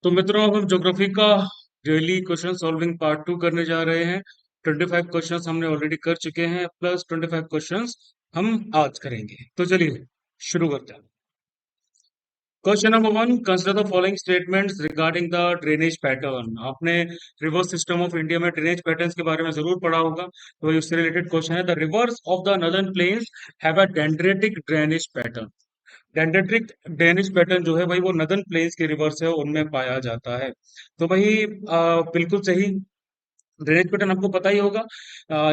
तो मित्रों, अब हम ज्योग्राफी का डेली क्वेश्चन सॉल्विंग पार्ट 2 करने जा रहे हैं। 25 क्वेश्चंस हमने ऑलरेडी कर चुके हैं, प्लस 25 क्वेश्चंस हम आज करेंगे। तो चलिए शुरू करते हैं। Question number 1, consider the following statements regarding the drainage pattern. आपने रिवर सिस्टम ऑफ इंडिया में ड्रेनेज पैटर्न्स के बारे में जरूर पढ़ा होगा, तो वही उससे रिलेटेड क्वेश्चन है। The rivers of the northern plains have a dendritic drainage pattern. Dendritic drainage pattern जो है भाई, वो नदर्न प्लेन्स के रिवर्स है, उनमें पाया जाता है। तो भाई बिल्कुल सही। ड्रेनेज पैटर्न आपको पता ही होगा।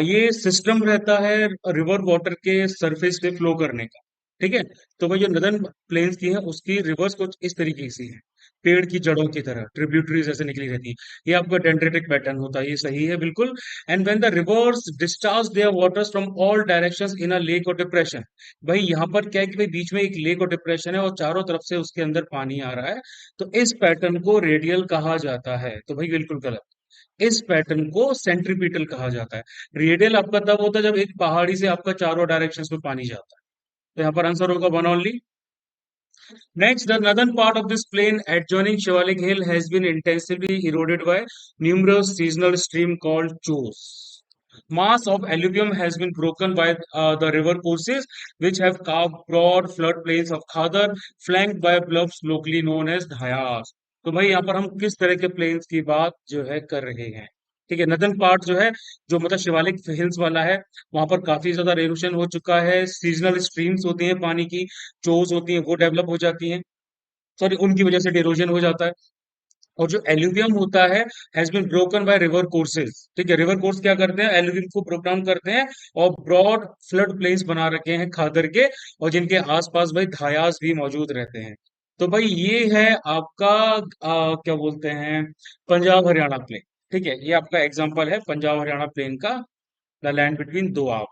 ये सिस्टम रहता है रिवर वाटर के सरफेस पे फ्लो करने का। ठीक है। तो भाई जो नदर्न प्लेन्स की है, उसकी रिवर्स कुछ इस तरीके से है, पेड़ की जड़ों की तरह ट्रिब्यूटरीज ऐसे निकली रहती है। ये आपका डेंड्रेटिक पैटर्न होता है, ये सही है बिल्कुल। And when the rivers discharge their waters from all directions in a lake और डिप्रेशन। भाई यहाँ पर क्या है कि भाई बीच में एक लेक और डिप्रेशन है और चारों तरफ से उसके अंदर पानी आ रहा है, तो इस पैटर्न को रेडियल कहा जाता है। तो भाई बिल्कुल गलत। इस पैटर्न को सेंट्रीपिटल कहा जाता है। रेडियल आपका तब होता है जब एक पहाड़ी से आपका चारों डायरेक्शन में पानी जाता है। तो यहाँ पर आंसर होगा one only. Next, the northern part of this plain adjoining Shivalik Hill has been intensively eroded by numerous seasonal stream called chos. Mass of alluvium has been broken by the river courses, which have carved broad floodplains of Khadar, flanked by bluffs locally known as dhayas. तो भाई यहाँ पर हम किस तरह के planes की बात जो है कर रहे हैं। ठीक है, नदन पार्ट जो है, जो मतलब शिवालिक हिल्स वाला है, वहां पर काफी ज्यादा इरोशन हो चुका है। सीजनल स्ट्रीम्स होती हैं पानी की, चोज होती हैं, वो डेवलप हो जाती हैं। सॉरी, उनकी वजह से इरोजन हो जाता है। और जो एल्यूवियम होता है, has been broken by river courses. ठीक है, रिवर कोर्स क्या करते हैं, एल्यूवियम को ब्रोक डाउन करते हैं और ब्रॉड फ्लड प्लेन्स बना रखे हैं खादर के, और जिनके आसपास भाई धायास भी मौजूद रहते हैं। तो भाई ये है आपका क्या बोलते हैं, पंजाब हरियाणा प्लेन। ठीक है, ये आपका एग्जांपल है पंजाब हरियाणा प्लेन का, द लैंड बिटवीन दो आप।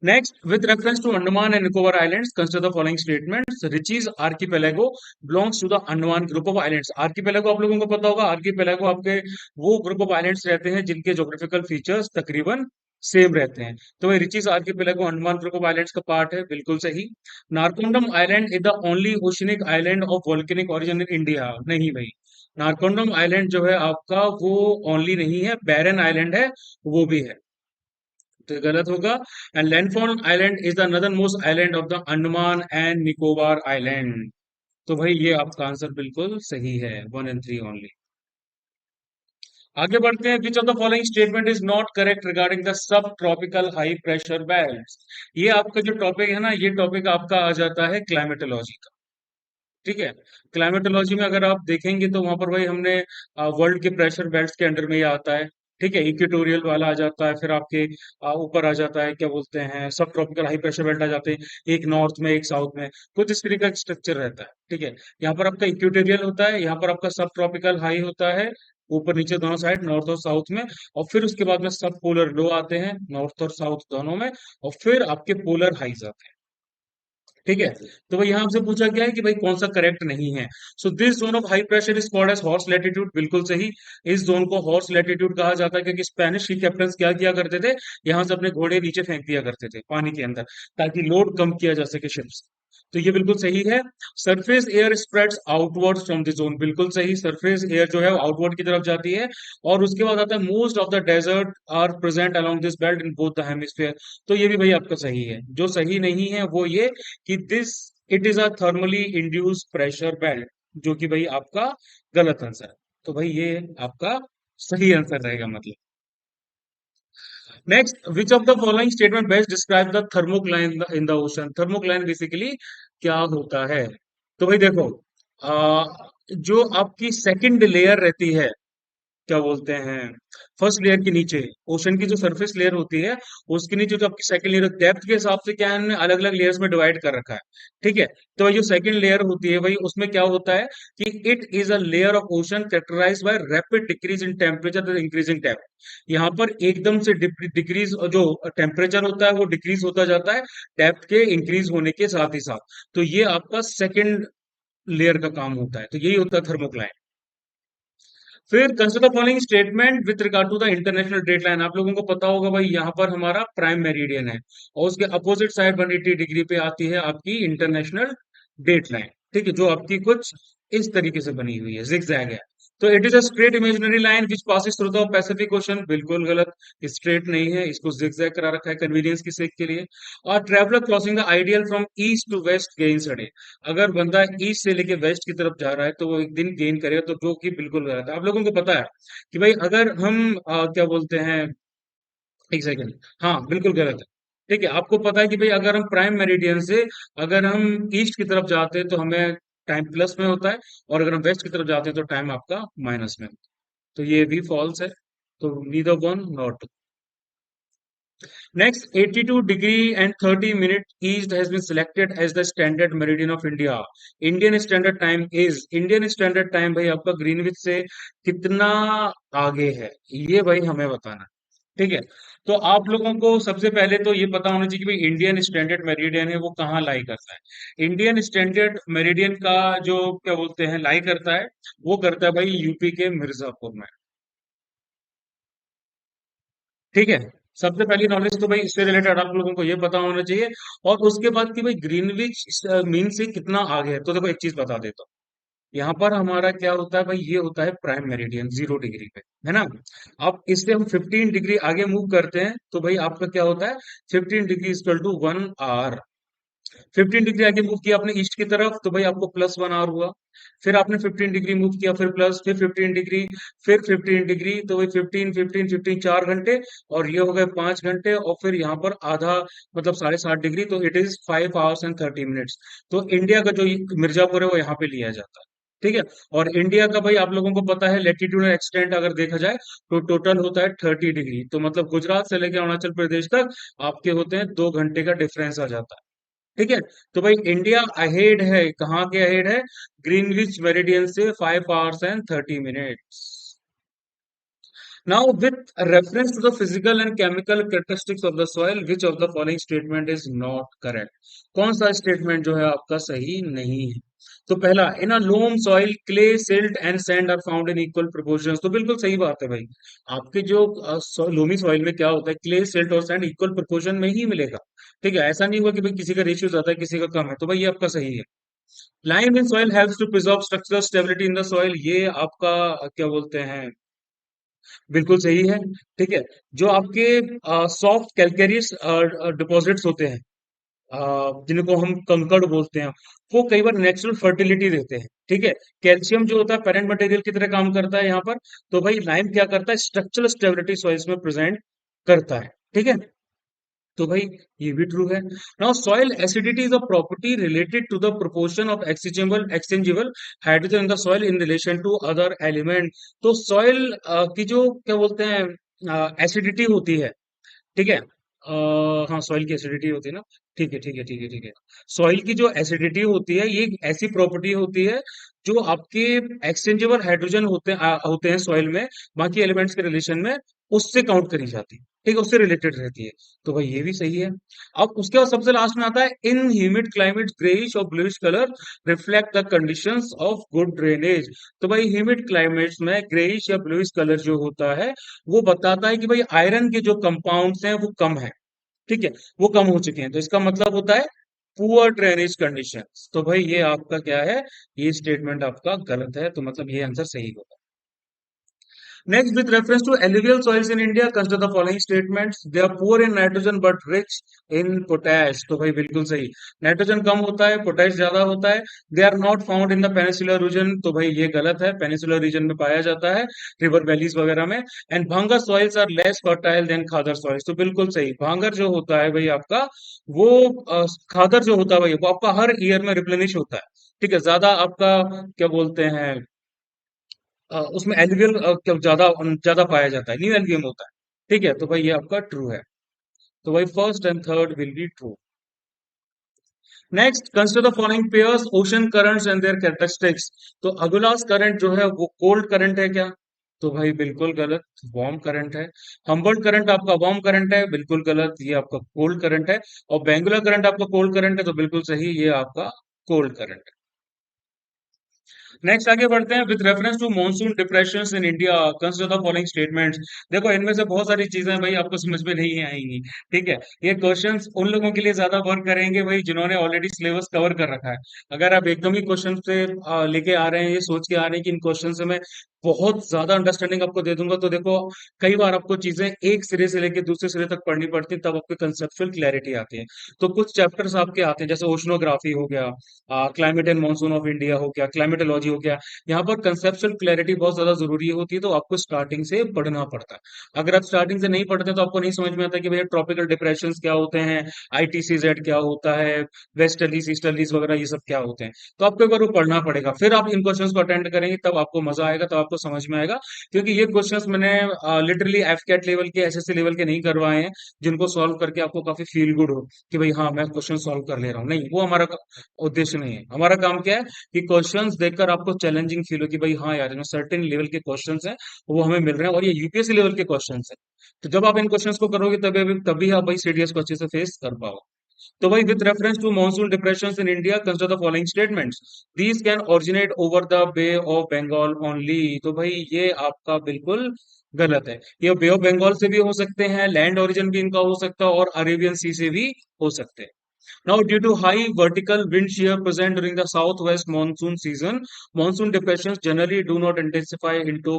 Next, with reference to Andaman and Nicobar Islands, consider the following statements. Richie's archipelago belongs to the Andaman group of islands. Archipelago आप लोगों को पता होगा, archipelago आपके वो ग्रुप ऑफ आइलैंड्स रहते हैं जिनके जोग्राफिकल फीचर्स तकरीबन सेम रहते हैं। तो वही reaches archipelago Andaman group of islands का पार्ट है, बिल्कुल सही। Narcondam island is the only oceanic island of volcanic origin in India. नहीं भाई, नारकोंडम आइलैंड जो है आपका, वो ओनली नहीं है, बैरन आइलैंड है, वो भी है। तो ये गलत होगा। And landform island is the northern most island of the Andaman and Nicobar island. तो भाई ये आपका आंसर बिल्कुल सही है, 1 and 3 ओनली। आगे बढ़ते हैं। विच of the following statement is not correct regarding the sub tropical high pressure belt. ये आपका जो टॉपिक है ना, ये टॉपिक आपका आ जाता है क्लाइमेटोलॉजी का। ठीक है, क्लाइमेटोलॉजी में अगर आप देखेंगे तो वहां पर भाई हमने वर्ल्ड के प्रेशर बेल्ट्स के अंडर में ये आता है। ठीक है, इक्वेटोरियल वाला आ जाता है, फिर आपके ऊपर आ जाता है क्या बोलते हैं, सब ट्रॉपिकल हाई प्रेशर बेल्ट आ जाते हैं, एक नॉर्थ में एक साउथ में, कुछ इस तरीके का स्ट्रक्चर रहता है। ठीक है, यहाँ पर आपका इक्वेटोरियल होता है, यहाँ पर आपका सब ट्रॉपिकल हाई होता है, ऊपर नीचे दोनों साइड, नॉर्थ और साउथ में। और फिर उसके बाद में सब पोलर लो आते हैं, नॉर्थ और साउथ दोनों में। और फिर आपके पोलर हाइज आते हैं। ठीक है, तो भाई यहाँ आपसे पूछा गया है कि भाई कौन सा करेक्ट नहीं है। So this zone of high pressure is called as horse latitude. बिल्कुल सही। इस जोन को हॉर्स लैटिट्यूड कहा जाता है, क्योंकि स्पेनिश की कैप्टन क्या किया करते थे, यहाँ से अपने घोड़े नीचे फेंक दिया करते थे पानी के अंदर, ताकि लोड कम किया जा सके शिप्स। तो ये बिल्कुल सही है। Surface air spreads outward from the zone. बिल्कुल सही, सरफेस एयर जो है आउटवर्ड की तरफ जाती है। और उसके बाद आता है most of the desert are present along this belt in both the hemisphere. तो ये भी भाई आपका सही है। जो सही नहीं है वो ये कि this it is a thermally induced pressure belt, जो कि भाई आपका गलत आंसर है। तो भाई ये आपका सही आंसर रहेगा मतलब। Next, which of the following statement best describe the thermocline in the ocean. Thermocline basically क्या होता है। तो भाई देखो, जो आपकी सेकंड लेयर रहती है, क्या बोलते हैं, फर्स्ट लेयर के नीचे, ओशन की जो सरफेस लेयर होती है, उसके नीचे जो आपकी सेकंड लेयर, डेप्थ के हिसाब से क्या है, हमने अलग अलग लेयर्स में डिवाइड कर रखा है। ठीक है, तो ये जो सेकंड लेयर होती है भाई, उसमें क्या होता है कि it is a layer of ocean characterised by rapid decrease in temperature increasing depth. यहाँ पर एकदम से डिक्रीज, जो टेम्परेचर होता है वो डिक्रीज होता जाता है डेप्थ के इंक्रीज होने के साथ ही साथ। तो ये आपका सेकंड लेयर का काम होता है, तो यही होता है थर्मोक्लाइन। फिर consider following statement with regard to the international date line. आप लोगों को पता होगा भाई, यहाँ पर हमारा प्राइम मेरिडियन है, और उसके अपोजिट साइड 180 डिग्री पे आती है आपकी इंटरनेशनल डेट लाइन। ठीक है, जो आपकी कुछ इस तरीके से बनी हुई है, zigzag है। तो it is a straight imaginary line which passes through the Pacific ocean, बिल्कुल गलत। स्ट्रेट नहीं है, इसको zigzag करा रखा है कन्वीनियंस की सेक के लिए। और traveller crossing the ideal from east to west gains a day, अगर बंदा ईस्ट से लेके वेस्ट की तरफ जा रहा है तो वो एक दिन गेन करेगा, तो जो कि बिल्कुल गलत है। आप लोगों को पता है कि भाई अगर हम क्या बोलते हैं, एक सेकंड, हाँ बिल्कुल गलत है। ठीक है, आपको पता है कि भाई अगर हम प्राइम मेरिडियन से अगर हम ईस्ट की तरफ जाते हैं तो हमें टाइम प्लस में होता है, और अगर हम वेस्ट की तरफ जाते हैं तो टाइम आपका माइनस में होता है। तो ये भी फॉल्स है, तो neither one not. Next, 82 degree and 30 minute east has been selected as the standard meridian of India. Indian standard time भाई आपका ग्रीनविच से कितना आगे है, ये भाई हमें बताना है। ठीक है, तो आप लोगों को सबसे पहले तो ये पता होना चाहिए कि भाई इंडियन स्टैंडर्ड मेरिडियन है वो कहाँ लाई करता है। इंडियन स्टैंडर्ड मेरिडियन का जो क्या बोलते हैं लाई करता है, वो करता है भाई यूपी के मिर्जापुर में। ठीक है, सबसे पहली नॉलेज तो भाई इससे रिलेटेड आप लोगों को ये पता होना चाहिए। और उसके बाद कि भाई ग्रीनविच मीन से कितना आगे है, तो देखो एक चीज बता देता हूँ। यहाँ पर हमारा क्या होता है भाई, ये होता है प्राइम मेरिडियन 0 डिग्री पे, है ना। अब इससे हम 15 डिग्री आगे मूव करते हैं तो भाई आपका क्या होता है, 15 degree equal to 1 hour. 15 degree आगे मूव किया आपने ईस्ट की तरफ तो भाई आपको +1 आवर हुआ। फिर आपने 15 डिग्री मूव किया, फिर प्लस, फिर 15 डिग्री, फिर 15 डिग्री, तो भाई 15 15 15 4 घंटे, और ये हो गए 5 घंटे, और फिर यहाँ पर आधा मतलब 7.5 डिग्री, तो it is 5 hours and 30 minutes। तो इंडिया का जो मिर्जापुर है वो यहाँ पे लिया जाता है। ठीक है, और इंडिया का भाई आप लोगों को पता है लेटीट्यूड एक्सटेंट अगर देखा जाए तो टोटल होता है 30 डिग्री, तो मतलब गुजरात से लेकर अरुणाचल प्रदेश तक आपके होते हैं 2 घंटे का डिफरेंस आ जाता है। ठीक है, तो भाई इंडिया अहेड है, कहाँ के अहेड है, ग्रीनविच मेरिडियन से 5 hours and 30 minutes। Now, with reference to the physical and chemical characteristics of the soil, which of the following statement is not correct? कौन सा स्टेटमेंट जो है आपका सही नहीं है? तो पहला, in a loam soil clay silt and sand are found in equal proportions, तो बिल्कुल सही बात है भाई। आपके जो लोमी सॉइल में क्या होता है, क्ले सिल्ट और सैंड इक्वल प्रोपोर्शन में ही मिलेगा। ठीक है, ऐसा नहीं हुआ कि भाई किसी का रेशियो ज्यादा है किसी का कम है, तो भाई ये आपका सही है। Lime in soil helps to preserve structural stability in the soil, ये आपका क्या बोलते हैं, बिल्कुल सही है। ठीक है, जो आपके सॉफ्ट कैलकेरियस डिपॉजिट्स होते हैं, जिनको हम कंकड़ बोलते हैं, वो कई बार नेचुरल फर्टिलिटी देते हैं। ठीक है, कैल्शियम जो होता है पेरेंट मटेरियल की तरह काम करता है यहाँ पर। तो भाई लाइम क्या करता है, स्ट्रक्चरल स्टेबिलिटी सॉइल्स में प्रेजेंट करता है। ठीक है, तो भाई ये भी ट्रू है। Now soil acidity is a property related to the proportion of exchangeable hydrogen in the soil in relation to other element. तो सॉइल की जो क्या बोलते हैं एसिडिटी होती है, ठीक है, हाँ सॉइल की एसिडिटी होती है ना। ठीक है ठीक है ठीक है ठीक है, सॉइल की जो एसिडिटी होती है ये एक ऐसी प्रॉपर्टी होती है जो आपके एक्सचेंजेबल हाइड्रोजन होते हैं सॉइल में बाकी एलिमेंट्स के रिलेशन में, उससे काउंट करी जाती है। ठीक है, उससे रिलेटेड रहती है। तो भाई ये भी सही है। अब उसके बाद सबसे लास्ट में आता है, इन ह्यूमिड क्लाइमेट ग्रेइश और bluish colour reflect the conditions of good drainage. तो भाई ह्यूमिड क्लाइमेट्स में ग्रेइश या ब्लूइश कलर जो होता है वो बताता है कि भाई आयरन के जो कंपाउंड्स हैं वो कम है। ठीक है, वो कम हो चुके हैं, तो इसका मतलब होता है पुअर ड्रेनेज कंडीशंस। तो भाई ये आपका क्या है, ये स्टेटमेंट आपका गलत है, तो मतलब ये आंसर सही होगा। Next, with reference to alluvial soils in India, consider the following statements. They are poor in nitrogen but rich in potash. तो भाई बिल्कुल सही, नाइट्रोजन कम होता है, पोटेश ज्यादा होता है। They are not found in the peninsular region, तो भाई ये गलत है, पेनिसुलर रीजन में पाया जाता है, रिवर वैलीज वगैरह में। And bhangar soils are less fertile than khadar soils, तो बिल्कुल सही, भांगर जो होता है भाई आपका वो खादर जो होता है भाई वो आपका हर ईयर में रिप्लेनिश होता है। ठीक है, ज्यादा आपका क्या बोलते हैं उसमें एल्यूवियल ज्यादा ज्यादा पाया जाता है, न्यू एल्यूवियम होता है। ठीक है, तो भाई ये आपका ट्रू है, तो भाई first and third will be true. Next, consider the following pairs ocean currents and there characteristics. तो अगुलास करंट जो है वो कोल्ड करंट है क्या, तो भाई बिल्कुल गलत, वार्म करंट है। हम्बर्ट करंट आपका वार्म करंट है, बिल्कुल गलत, ये आपका कोल्ड करंट है। और बेंगुलर करंट आपका कोल्ड करंट है, तो बिल्कुल सही, ये आपका कोल्ड करंट है। नेक्स्ट आगे बढ़ते हैं। With reference to monsoon depressions in India consider the following statements. देखो इनमें से बहुत सारी चीजें भाई आपको समझ में नहीं आएंगी। ठीक है, ये क्वेश्चंस उन लोगों के लिए ज्यादा वर्क करेंगे भाई जिन्होंने ऑलरेडी सिलेबस कवर कर रखा है। अगर आप एकदम ही क्वेश्चन से लेके आ रहे हैं, ये सोच के आ रहे हैं कि इन क्वेश्चन से मैं बहुत ज्यादा अंडरस्टैंडिंग आपको दे दूंगा, तो देखो कई बार आपको चीजें एक सिरे से लेके दूसरे सिरे तक पढ़नी पड़ती है, तब आपको कंसेप्चुअल क्लैरिटी आती है। तो कुछ चैप्टर्स आपके आते हैं जैसे ओशनोग्राफी हो गया, climate and monsoon of India हो गया, क्लाइमेटोलॉजी हो गया। यहाँ पर कंसेप्चुअल क्लैरिटी बहुत ज्यादा जरूरी होती है, तो आपको स्टार्टिंग से पढ़ना पड़ता है। अगर आप स्टार्टिंग से नहीं पढ़ते तो आपको नहीं समझ में आता कि भैया ट्रॉपिकल डिप्रेशन क्या होते हैं, आईटीसीजेड क्या होता है, वेस्टर्लीज ईस्टर्लीज वगैरह ये सब क्या होते हैं। तो आपको एक बार वो पढ़ना पड़ेगा, फिर आप इन क्वेश्चंस को अटेंड करेंगे, तब आपको मजा आएगा, तब आपको समझ में आएगा। क्योंकि ये क्वेश्चंस मैंने लिटरली एफ कैट लेवल के, एसएससी लेवल के नहीं करवाए हैं, जिनको सॉल्व करके आपको काफी फील गुड हो कि भाई हाँ मैं क्वेश्चन सॉल्व कर ले रहा हूँ। नहीं, वो हमारा उद्देश्य नहीं है। हमारा काम क्या है कि क्वेश्चंस देखकर आपको चैलेंजिंग फील हो कि भाई हाँ यार, सर्टेन लेवल के क्वेश्चंस हैं वो हमें मिल रहे हैं और ये यूपीएससी लेवल के क्वेश्चंस हैं। तो जब आप इन क्वेश्चंस को करोगे तभी तभी आप भाई सीडीएस को अच्छे से फेस कर पाओ। तो भाई with reference to monsoon depressions in India consider the following statements. These can originate over the Bay of Bengal only. तो भाई ये आपका बिल्कुल गलत है। ये बे ऑफ बंगाल से भी हो सकते हैं, लैंड ओरिजिन भी इनका हो सकता है, और अरेबियन सी से भी हो सकते हैं। Now, due to high vertical wind shear present during the southwest monsoon season, monsoon depressions generally do not intensify into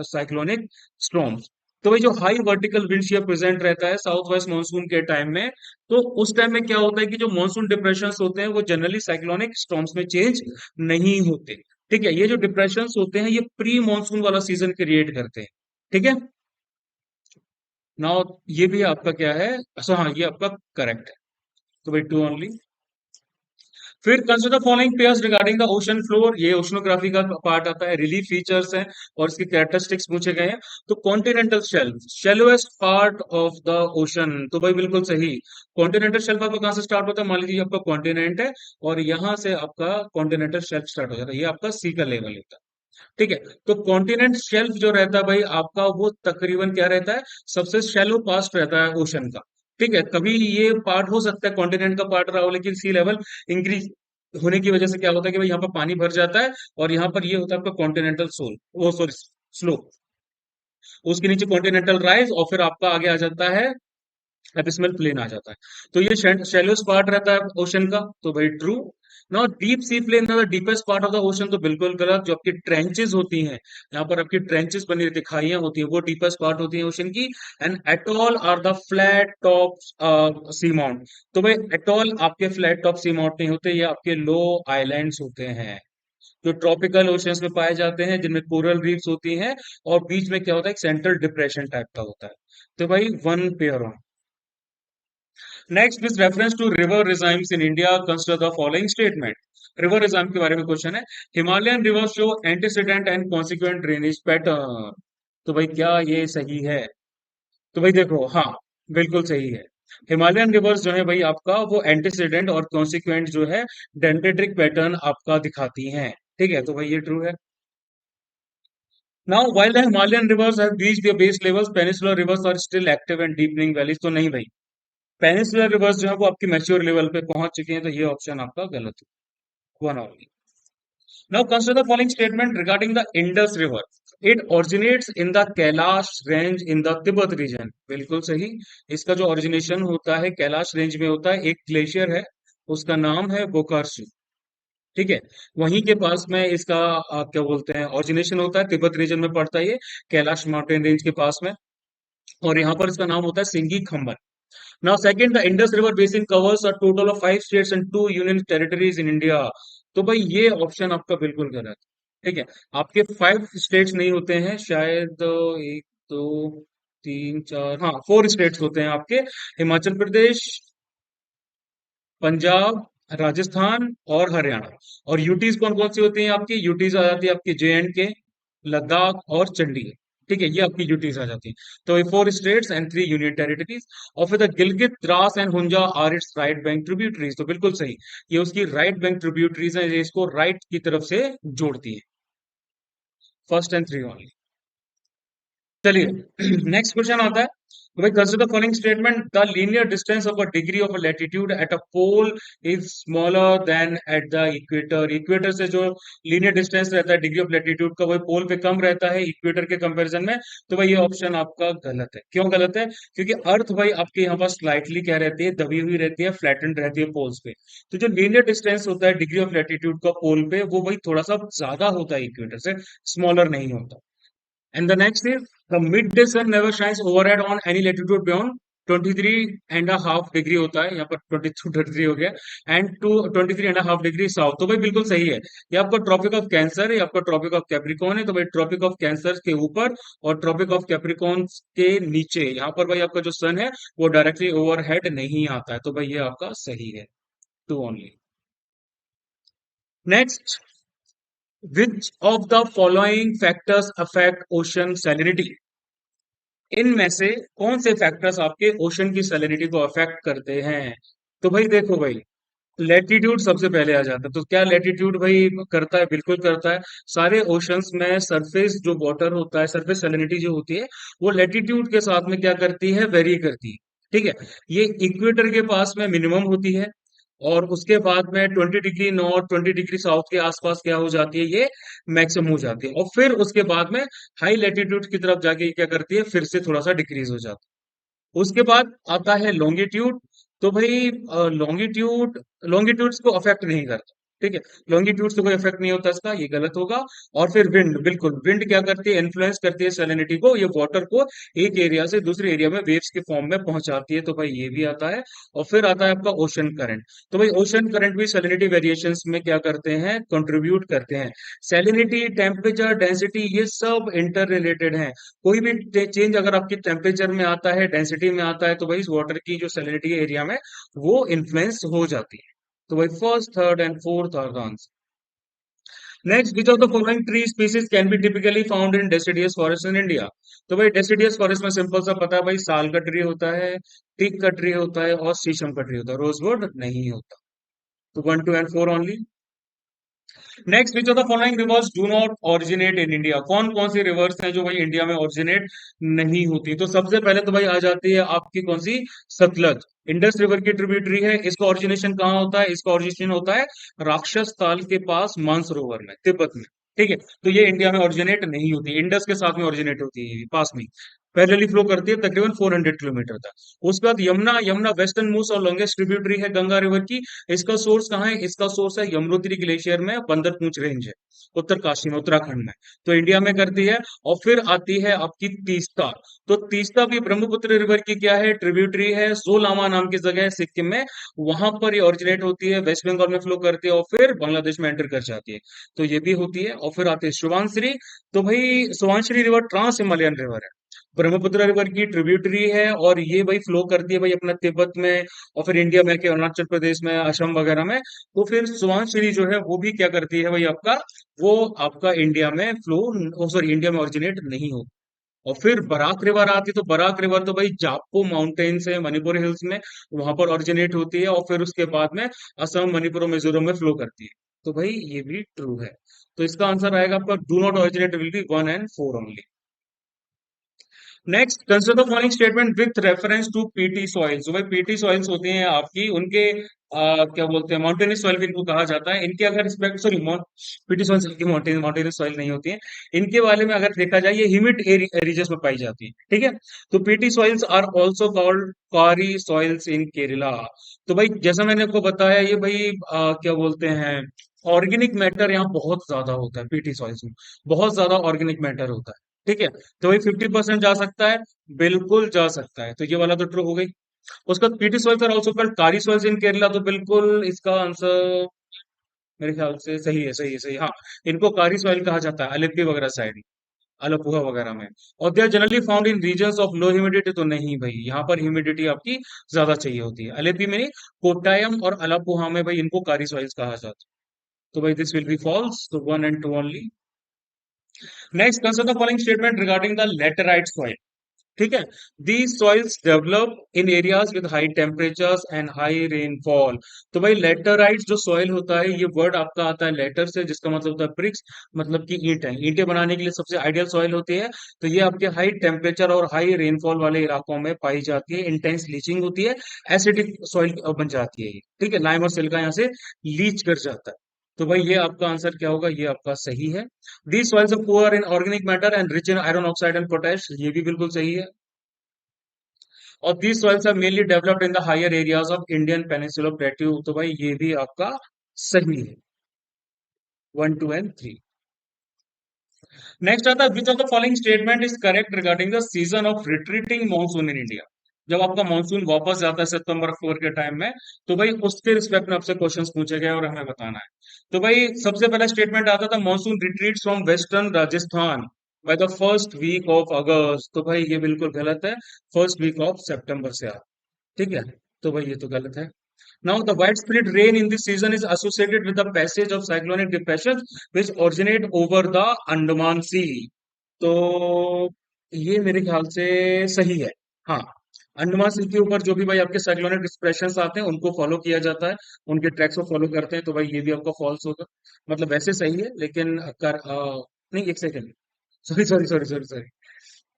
cyclonic storms. तो भाई जो high vertical wind shear present रहता है साउथ वेस्ट मानसून के टाइम में, तो उस time में क्या होता है कि जो मानसून डिप्रेशंस होते हैं वो जनरली साइक्लोनिक स्टॉर्म्स में चेंज नहीं होते। ठीक है, ये जो डिप्रेशंस होते हैं ये प्री मानसून वाला सीजन क्रिएट करते हैं। ठीक है, नाउ ये भी आपका क्या है, अच्छा हाँ ये आपका करेक्ट है। तो भाई टू ओनली। फिर consider following pairs regarding the ocean floor. ये ओशनोग्राफी का पार्ट आता है, रिलीफ फीचर्स हैं और इसके कैरेक्टरिस्टिक्स पूछे गए हैं। तो continental shelf, shallowest part of the ocean. तो भाई बिल्कुल सही। कॉन्टिनेंटल शेल्फ आपका कहाँ से स्टार्ट होता है, मान लीजिए आपका कॉन्टिनेंट है और यहाँ से आपका कॉन्टिनेंटल शेल्फ स्टार्ट हो जाता है, ये आपका सी का लेवल होता है। ठीक है, तो कॉन्टिनेंट शेल्फ जो रहता है भाई आपका, वो तकरीबन क्या रहता है, सबसे शैलो पास्ट रहता है ओशन का। ठीक है, कभी ये पार्ट हो सकता है कॉन्टिनेंट का पार्ट रहा हो, लेकिन सी लेवल इंक्रीज होने की वजह से क्या होता है कि भाई यहाँ पर पानी भर जाता है और यहाँ पर ये होता है आपका कॉन्टिनेंटल सोल, वो सॉरी स्लोप। उसके नीचे कॉन्टिनेंटल राइज और फिर आपका आगे आ जाता है एबिसमल प्लेन आ जाता है। तो ये शैलोस पार्ट रहता है ओशन का, तो भाई true. Now deep sea plain the deepest part of the ocean, तो बिल्कुल गलत। जो आपकी ट्रेंचेस होती हैं, यहाँ पर आपकी ट्रेंचेस बनी रहती है, खाइयां होती हैं, वो डीपेस्ट पार्ट होती है ओशन की। And atoll are the flat top sea mount. तो भाई एटॉल आपके फ्लैट टॉप सी माउंट नहीं होते, ये आपके लो आइलैंड्स होते हैं जो ट्रॉपिकल ओशियंस में पाए जाते हैं, जिनमें कोरल रीफ्स होती हैं और बीच में क्या होता है, एक सेंट्रल डिप्रेशन टाइप का होता है। तो भाई one pair. Next with reference to river regimes in India consider the following statement. River regime के बारे में क्वेश्चन है। Himalayan rivers show antecedent and consequent drainage pattern. तो भाई क्या ये सही है? तो भाई देखो हाँ, बिल्कुल सही है। हिमालयन रिवर्स जो है भाई आपका, वो एंटीसीडेंट और कॉन्सिक्वेंट जो है डेंड्रेटिक पैटर्न आपका दिखाती हैं। ठीक है, तो भाई ये ट्रू है। Now while the Himalayan rivers have reached their base levels, peninsular rivers are still active and deepening valleys। तो नहीं भाई, पेनिसुलर रिवर्स जो है वो आपकी मैच्योर लेवल पे पहुंच चुके हैं, तो ये ऑप्शन आपका गलत है। One only. Now consider the following statement regarding the Indus river. It originates in the Kailash range in the Tibet region. बिल्कुल सही। इसका जो ओरिजिनेशन होता है कैलाश रेंज में होता है, एक ग्लेशियर है उसका नाम है बोकार्सू। ठीक है, वहीं के पास में इसका क्या बोलते हैं ओरिजिनेशन होता है, तिब्बत रीजन में पड़ता है ये, कैलाश माउंटेन रेंज के पास में। और यहाँ पर इसका नाम होता है सिंगी खम्बर। Now, second, the Indus River Basin covers a total of 5 states and 2 union territories in India। तो भाई ये ऑप्शन आपका बिल्कुल गलत है। ठीक है, आपके 5 स्टेट्स नहीं होते हैं शायद, एक दो तीन चार, हाँ 4 स्टेट्स होते हैं आपके, हिमाचल प्रदेश, पंजाब, राजस्थान और हरियाणा। और यूटीज कौन कौन सी होती हैं आपकी? यूटीज आ जाती है आपकी जे एंड के, लद्दाख और चंडीगढ़। ठीक है, ये आपकी यूटीज आ जाती है। तो ये 4 स्टेट्स एंड 3 यूनियन टेरिटरीज। और फिर the Gilgit, Dras and Hunza are its right bank tributaries. तो बिल्कुल सही, ये उसकी राइट बैंक ट्रिब्यूटरीज है, ये इसको राइट की तरफ से जोड़ती है। First and three only. चलिए नेक्स्ट क्वेश्चन आता है। तो भाई consider the following statement, the linear distance of a degree of a latitude at a pole is smaller than at the equator. Equator से जो लीनियर डिस्टेंस रहता है degree of latitude का, वही पोल पे कम रहता है इक्वेटर के कंपैरिजन में। तो भाई ये ऑप्शन आपका गलत है। क्यों गलत है? क्योंकि अर्थ भाई आपके यहाँ पर स्लाइटली क्या रहती है, दबी हुई रहती है, फ्लैटेंड रहती है पोल्स पे। तो जो लीनियर डिस्टेंस होता है डिग्री ऑफ लैटिट्यूड का पोल पे, वो भाई थोड़ा सा ज्यादा होता है इक्वेटर से, स्मॉलर नहीं होता। And the next is the midday sun never shines overhead on any latitude beyond 23.5 degree होता है, यहाँ पर 22 23 हो गया, एंड टू 23.5 डिग्री साउथ। तो भाई बिल्कुल सही है। ये आपका ट्रॉपिक ऑफ कैंसर है, ये आपका ट्रॉपिक ऑफ कैप्रिकॉन है। तो भाई ट्रॉपिक ऑफ कैंसर के ऊपर और ट्रॉपिक ऑफ कैप्रिकॉन के नीचे, यहाँ पर भाई आपका जो सन है वो डायरेक्टली ओवरहेड नहीं आता है। तो भाई ये आपका सही है, two only. Next, which of the following factors affect ocean salinity? इनमें से कौन से फैक्टर्स आपके ओशन की सैलिनिटी को अफेक्ट करते हैं? तो भाई देखो भाई, लेटीट्यूड सबसे पहले आ जाता है। तो क्या लेटीट्यूड भाई करता है? बिल्कुल करता है। सारे ओशंस में सरफेस जो वाटर होता है, सरफेस सैलिनिटी जो होती है, वो लेटीट्यूड के साथ में क्या करती है, वेरी करती है। ठीक है। ये इक्वेटर के पास में मिनिमम होती है, और उसके बाद में 20 डिग्री नॉर्थ 20 डिग्री साउथ के आसपास क्या हो जाती है, ये मैक्सिमम हो जाती है। और फिर उसके बाद में हाई लेटीट्यूड की तरफ जाके ये क्या करती है, फिर से थोड़ा सा डिक्रीज हो जाती है। उसके बाद आता है लॉन्गिट्यूड। तो भाई लॉन्गिट्यूड लॉन्गिट्यूड्स को अफेक्ट नहीं करता। ठीक है, लॉन्गिट्यूड से कोई इफेक्ट नहीं होता इसका, ये गलत होगा। और फिर विंड, बिल्कुल विंड क्या करती है, इन्फ्लुएंस करती है सैलिनिटी को, ये वाटर को एक एरिया से दूसरे एरिया में वेव्स के फॉर्म में पहुंचाती है। तो भाई ये भी आता है। और फिर आता है आपका ओशन करंट। तो भाई ओशन करंट भी सैलिनिटी वेरिएशंस में क्या करते हैं, कंट्रीब्यूट करते हैं। सैलिनिटी, टेम्परेचर, डेंसिटी, ये सब इंटर रिलेटेड हैं। कोई भी चेंज अगर आपकी टेम्परेचर में आता है, डेंसिटी में आता है, तो भाई इस वाटर की जो सैलिनिटी एरिया में वो इन्फ्लुएंस हो जाती है। तो भाई first, third and fourth are the answer. Next, which of the following tree species can be typically found in deciduous forest in India? तो भाई डेसिडियस फॉरेस्ट में सिंपल सा पता है भाई, साल का ट्री होता है, टीक का ट्री होता है, और शीशम का ट्री होता है, रोजवुड नहीं होता। तो 1 2 and 4 only. Next, which of the following rivers do not originate in India? कौन कौन सी रिवर्स हैं जो भाई इंडिया में ओरिजिनेट नहीं होती? तो सबसे पहले तो भाई आ जाती है आपकी कौन सी, सतलज। इंडस रिवर की ट्रिब्यूटरी है। इसका ओरिजिनेशन कहाँ होता है? इसका ओरिजिनेशन होता है राक्षस ताल के पास, मानसरोवर में, तिब्बत में। ठीक है, तो ये इंडिया में ओरिजिनेट नहीं होती, इंडस के साथ में ओरिजिनेट होती है, ये पास में पैरेलली फ्लो करती है तकरीबन 400 किलोमीटर तक। उसके बाद यमुना, यमुना वेस्टर्न मोस्ट और लॉन्गेस्ट ट्रिब्यूटरी है गंगा रिवर की। इसका सोर्स कहाँ है? इसका सोर्स है यमुनोत्री ग्लेशियर में, बंदरपूंछ रेंज है उत्तरकाशी में, उत्तराखंड में। तो इंडिया में करती है। और फिर आती है आपकी तीस्ता। तो तीस्ता भी ब्रह्मपुत्र रिवर की क्या है, ट्रिब्यूटरी है। सोलामा नाम की जगह है सिक्किम में, वहां पर ये ओरिजिनेट होती है, वेस्ट बंगाल में फ्लो करती है और फिर बांग्लादेश में एंटर कर जाती है। तो ये भी होती है। और फिर आती है सुबानश्री। तो भाई सुबानश्री रिवर ट्रांस हिमालयन रिवर है, ब्रह्मपुत्र रिवर की ट्रिब्यूटरी है, और ये भाई फ्लो करती है भाई अपना तिब्बत में, और फिर इंडिया में के अरुणाचल प्रदेश में, असम वगैरह में। तो फिर सुबानश्री जो है वो भी क्या करती है भाई आपका, वो आपका इंडिया में फ्लो, सॉरी इंडिया में ओरिजिनेट नहीं हो। और फिर बराक रिवर आती है। तो बराक रिवर तो भाई जापो माउंटेन्स है मणिपुर हिल्स में, वहां पर ओरिजिनेट होती है, और फिर उसके बाद में असम, मणिपुर और मिजोरम में फ्लो करती है। तो भाई ये भी ट्रू है। तो इसका आंसर आएगा आपका do not originate will be 1 and 4 only. Next, consider the following statement with reference to peaty soils. भाई पीटी सॉइल्स होती हैं आपकी, उनके क्या बोलते हैं, माउंटेनियस सॉइल इनको कहा जाता है। इनके अगर रिस्पेक्ट, सॉरी पीटी सॉइल्स की माउंटेनियस सॉइल नहीं होती है। इनके बारे में अगर देखा जाए, ये ह्यूमिड रीजन में पाई जाती है। ठीक है। तो peaty soils are also called kari soils in Kerala. तो भाई जैसा मैंने आपको बताया, ये भाई क्या बोलते हैं, ऑर्गेनिक मैटर यहाँ बहुत ज्यादा होता है पीटी सॉइल्स में, बहुत ज्यादा ऑर्गेनिक मैटर होता है। ठीक है। तो भाई 50% जा सकता है, बिल्कुल जा सकता है। तो ये वाला तो ट्रू हो गई। उसका peaty soils are also called kari soils in Kerala. तो बिल्कुल इसका आंसर मेरे ख्याल से सही है, सही है, सही, हाँ। इनको कारी सॉइल कहा जाता है अलिप्पी वगैरह साइड, अलापुहा वगैरह में। और they are generally found in regions of low humidity. तो नहीं भाई, यहाँ पर ह्यूमिडिटी आपकी ज्यादा चाहिए होती है। अलेपी में नहीं, कोट्टायम और अलापुहा में भाई इनको कारी सॉइल्स कहा जाता है। तो भाई दिस विल बी फॉल्स, तो 1 and 2 only. Next, consider the following statement regarding the laterite soil. ठीक है। These soils develop in areas with high temperatures and high rainfall. तो भाई लेटराइट जो सॉइल होता है, ये वर्ड आपका आता है लेटर से, जिसका मतलब होता है ब्रिक्स, मतलब कि ईंट है। ईंटें बनाने के लिए सबसे आइडियल सॉइल होती है। तो ये आपके हाई टेम्परेचर और हाई रेनफॉल वाले इलाकों में पाई जाती है। इंटेंस लीचिंग होती है, एसिडिक सॉइल बन जाती है ये। ठीक है, लाइम और सिलिका यहाँ से लीच कर जाता है। तो भाई ये आपका आंसर क्या होगा, ये आपका सही है। These soils are poor in organic matter and rich in iron oxide and potash, ये भी बिल्कुल सही है। और these soils are mainly developed in the higher areas of Indian Peninsula Plateau, तो भाई ये भी आपका सही है। 1 2 and 3। नेक्स्ट आता है, विच of the following statement is correct regarding the season of retreating monsoon in India. जब आपका मानसून वापस जाता है सितंबर अक्टूबर के टाइम में, तो भाई उसके रिस्पेक्ट में आपसे क्वेश्चंस पूछे गए और हमें बताना है। तो भाई सबसे पहला स्टेटमेंट आता था, monsoon retreats from western Rajasthan by the first week of August. तो भाई ये बिल्कुल गलत है, फर्स्ट वीक ऑफ सितंबर से आप। ठीक है, तो भाई ये तो गलत है। Now, the widespread rain in this season is associated with the passage of cyclonic depressions which originate over the Andaman Sea. तो ये मेरे ख्याल से सही है। हाँ, अंडमान सी के ऊपर जो भी भाई आपके साइक्लोनिक डिस्प्रेशंस आते हैं, उनको फॉलो किया जाता है, उनके ट्रैक्स को फॉलो करते हैं। तो भाई ये भी आपका फॉल्स होगा। मतलब वैसे सही है, लेकिन नहीं, एक second, sorry sorry sorry sorry sorry,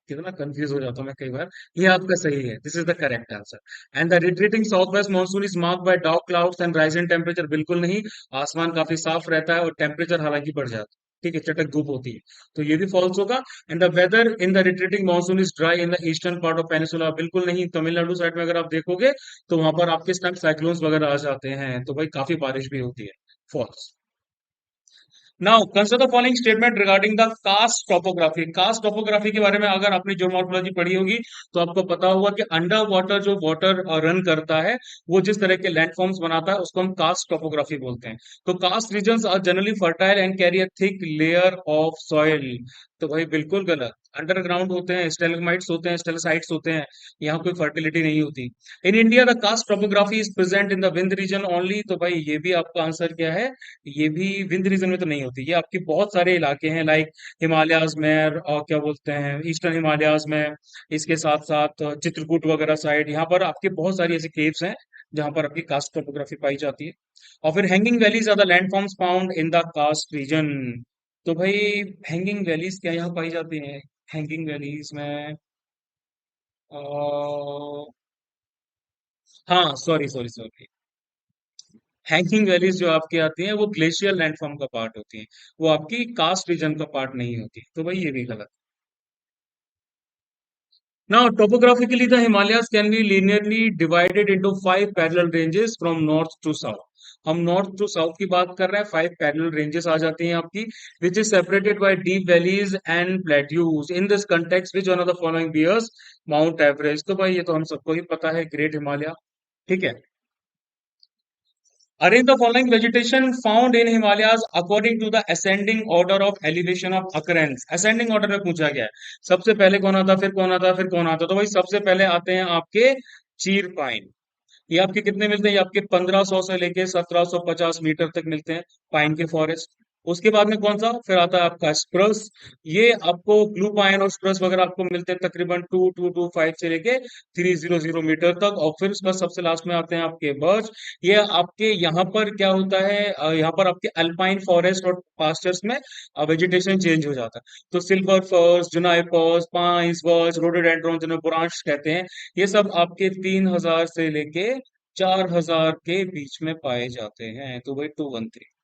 कितना कंफ्यूज हो जाता हूँ मैं कई बार। ये आपका सही है, this is the correct answer. And the retreating south west monsoon is marked by dark clouds and rising temperature. बिल्कुल नहीं, आसमान काफी साफ रहता है और टेम्परेचर हालांकि बढ़ जाता है। ठीक है, चटक धूप होती है। तो ये भी फॉल्स होगा। And the weather in the retreating monsoon is dry in the eastern part of peninsula. बिल्कुल नहीं, तमिलनाडु साइड में अगर आप देखोगे तो वहां पर आपके इस टाइम साइक्लोन्स वगैरह आ जाते हैं, तो भाई काफी बारिश भी होती है। False. Now consider the following statement regarding the karst topography. Karst topography के बारे में अगर आपने ज्योमॉर्फोलॉजी पढ़ी होगी, तो आपको पता होगा कि अंडर वाटर जो वाटर रन करता है, वो जिस तरह के लैंडफॉर्म्स बनाता है, उसको हम कास्ट टोपोग्राफी बोलते हैं। तो karst regions are generally fertile and carry a thick layer of soil. तो भाई बिल्कुल गलत। अंडरग्राउंड होते हैं, स्टेलमाइट्स होते हैं, स्टेलासाइट्स होते हैं, यहाँ कोई फर्टिलिटी नहीं होती। In India the karst topography is present in the wind region only. तो भाई ये भी आपका आंसर क्या है, ये भी विंध्य रीजन में तो नहीं होती। ये आपके बहुत सारे इलाके हैं, लाइक हिमालयाज में, और क्या बोलते हैं, ईस्टर्न हिमालयाज में, इसके साथ साथ चित्रकूट वगैरह साइड, यहाँ पर आपके बहुत सारी ऐसे केव्स हैं जहां पर आपकी कास्ट टोपोग्राफी पाई जाती है। और फिर hanging valleys are the landforms found in the karst region. तो भाई हैंगिंग वैलीज क्या यहाँ पाई जाती हैं, हैंगिंग वैलीज में अ, हाँ, sorry sorry sorry, hanging valleys जो आपकी आती हैं वो ग्लेशियर लैंडफॉर्म का पार्ट होती हैं, वो आपकी कास्ट रीजन का पार्ट नहीं होती। तो भाई ये भी गलत। Now topographically the Himalayas can be linearly divided into 5 parallel ranges from north to south। हम नॉर्थ टू साउथ की बात कर रहे हैं, 5 पैरेलल रेंजेस आ जाती हैं आपकी, which is separated by deep valleys and plateaus. In this context which one of the following bears Mount Everest. तो भाई ये तो हम सबको ही पता है, ग्रेट हिमालय। ठीक है। Arrange the following vegetation found in Himalayas according to the ascending order of elevation of occurrence। ascending order में पूछा गया है, सबसे पहले कौन आता, फिर कौन आता, फिर कौन आता। तो भाई सबसे पहले आते हैं आपके चीर पाइन। ये आपके कितने मिलते हैं, ये आपके 1500 से लेके 1750 मीटर तक मिलते हैं, पाइन के फॉरेस्ट। उसके बाद में कौन सा फिर आता है आपका स्प्रस। ये आपको ब्लू पाइन और स्प्रस वगैरह आपको मिलते हैं तकरीबन 2225 से लेके 300 मीटर तक। और फिर उसका सबसे लास्ट में आते हैं आपके बर्च। ये आपके यहाँ पर क्या होता है, यहाँ पर आपके अल्पाइन फॉरेस्ट और पास्चर्स में वेजिटेशन चेंज हो जाता है। तो सिल्वर फर्स, जुनाइपर्स, पाइन्स, बर्च, रोडोडेंड्रॉन, जिन्हें बुरांश कहते हैं, ये सब आपके 3000 से लेके 4000 के बीच में पाए जाते हैं। तो भाई 213।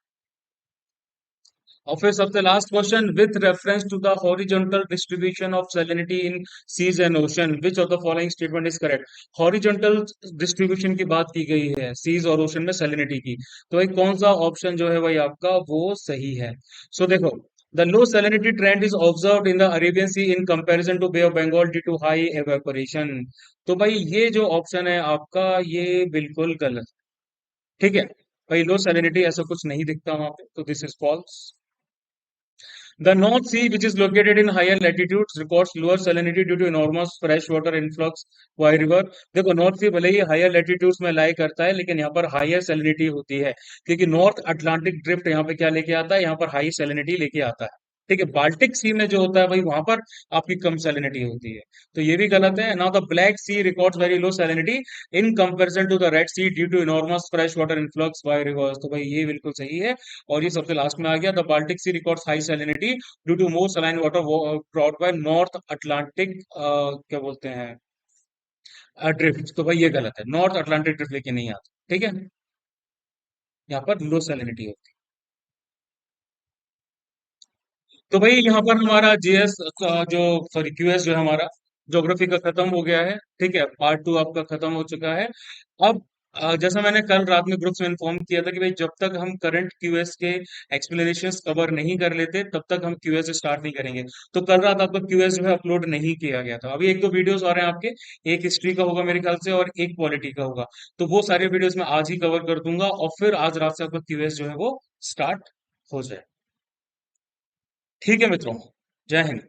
और फिर सबसे last question, with reference to the horizontal distribution of salinity in seas and ocean, which of the following statement is correct. Horizontal distribution की बात की गई है सीज और ओशन में सैलिनिटी की, तो भाई कौन सा ऑप्शन जो है भाई आपका वो सही है। सो देखो, the low salinity trend is observed in the Arabian Sea in comparison to Bay of Bengal due to high evaporation। तो भाई ये जो ऑप्शन है आपका, ये बिल्कुल गलत। ठीक है, भाई लो salinity ऐसा कुछ नहीं दिखता वहां पे, तो this is false. The North Sea, which is located in higher latitudes, records lower salinity due to enormous freshwater influx by river। देखो, नॉर्थ सी भले ही हायर लेटीट्यूड्स में लाई करता है, लेकिन यहाँ पर हायर सैलिनिटी होती है, क्योंकि नॉर्थ अटलांटिक ड्रिफ्ट यहाँ पे क्या लेके आता है, यहाँ पर हाई सैलिनिटी लेके आता है। ठीक है, बाल्टिक सी में जो होता है भाई वहां पर आपकी कम सैलिनिटी होती है। तो ये भी गलत है। Now the Black Sea records very low salinity in comparison to the Red Sea due to enormous fresh water influx by rivers. तो भाई ये बिल्कुल सही है। और ये सबसे लास्ट में आ गया, the Baltic Sea records high salinity due to more saline water brought by North Atlantic क्या बोलते हैं ड्रिफ्ट। तो भाई ये गलत है, नॉर्थ अटलांटिक ड्रिफ्ट लेके नहीं आता। ठीक है, यहाँ पर लो सैलिनिटी होती है। तो भाई यहाँ पर हमारा जीएस का जो सॉरी क्यूएस जो है हमारा ज्योग्राफी का खत्म हो गया है। ठीक है, पार्ट टू आपका खत्म हो चुका है। अब जैसा मैंने कल रात में ग्रुप्स में इन्फॉर्म किया था कि भाई जब तक हम करंट क्यूएस के एक्सप्लेनेशंस कवर नहीं कर लेते तब तक हम क्यूएस स्टार्ट नहीं करेंगे। तो कल रात आपका क्यूएस जो है अपलोड नहीं किया गया था। अभी एक दो वीडियोस आ रहे हैं आपके, एक हिस्ट्री का होगा मेरे ख्याल से और एक पॉलिटी का होगा। तो वो सारे वीडियोस मैं आज ही कवर कर दूंगा और फिर आज रात से आपका क्यूएस जो है वो स्टार्ट हो जाए। ठीक है मित्रों, जय हिंद।